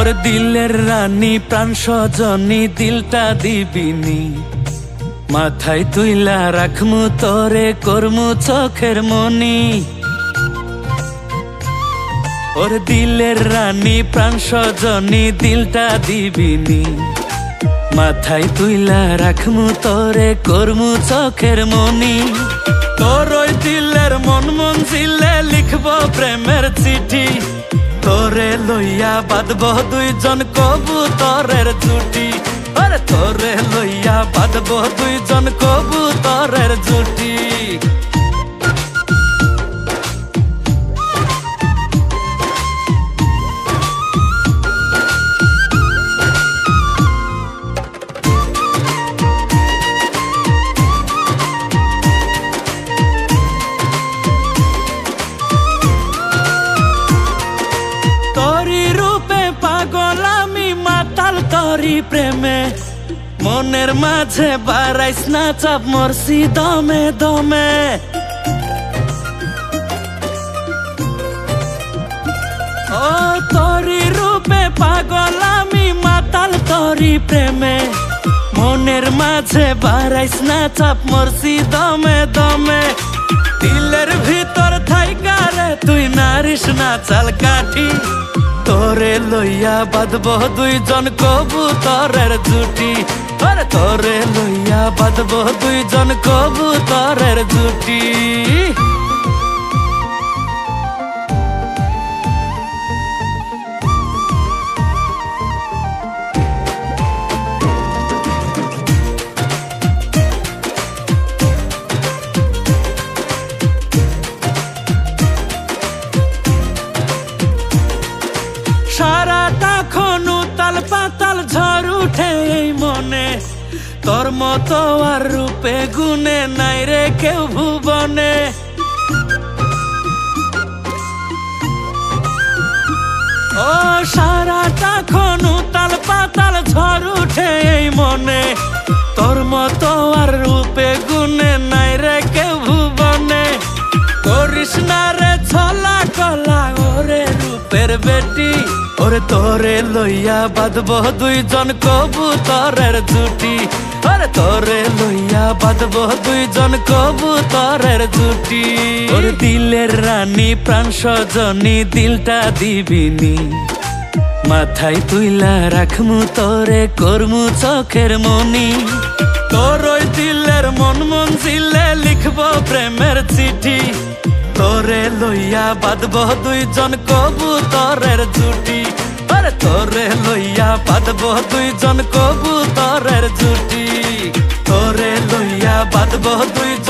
ওর দিলের রানী প্রাণ সজনী দিলটা দিবিনি, মাথায় তুইলা রাখমু তোরে করমু চোখের মনি। ওর দিলের রানী প্রাণ সজনী দিলটা দিবিনি, মাথায় তুইলা রাখমু তোরে করমু চোখের মনি। তোর ওই দিলের মন মঞ্জিলে লিখব প্রেমের চিঠি, তোরে লইয়া বাঁধব দুইজন কবুতরের জুটি। আরে তোরে লইয়া বাঁধব দুইজন কবুতরের জুটি। তোরি প্রেমে মনের মাঝে বাড়াইস না চাপ, মরছি দমে দমে। ও তোরি রূপে পাগল আমি মাতাল তোরি প্রেমে, মনের মাঝে বাড়াইস না চাপ, মরছি দমে দমে। দিলের ভিতর থাইকা রে তুই নারিস না চাল কাঠি, তোরে লইয়া বাঁধব দুইজন কবুতরের জুটি। আরে তোরে লইয়া বাঁধব দুইজন কবুতরের জুটি। সারাটা খন উতাল পাতাল ঝড় উঠে এই মনে, তোর মতো আর রূপে গুণে নাই রে কেউ ভুবনে। ও সারাটা খন উতাল পাতাল ঝড় উঠে এই মনে, তোর মতো আর রূপে গুণে নাই রে কেউ ভুবনে। করিস না রে ছলা কলা ওরে রূপের বেটি, ওরে তোরে লইয়া বাঁধব দুইজন কবুতরের জুটি। ওরে তোরে লইয়া বাঁধব দুইজন কবুতরের জুটি। ওর দিলের রানী প্রাণ সজনী দিলটা দিবিনি, মাথায় তুইলা রাখমু তোরে করমু চোখের মনি। তোর ওই দিলের মন মঞ্জিলে লিখব প্রেমের চিঠি, তোরে লইয়া বাঁধব দুইজন কবুতরের জুটি। আরে তোরে লইয়া বাঁধব দুইজন কবুতরের জুটি, তোরে লইয়া বাঁধব দুইজন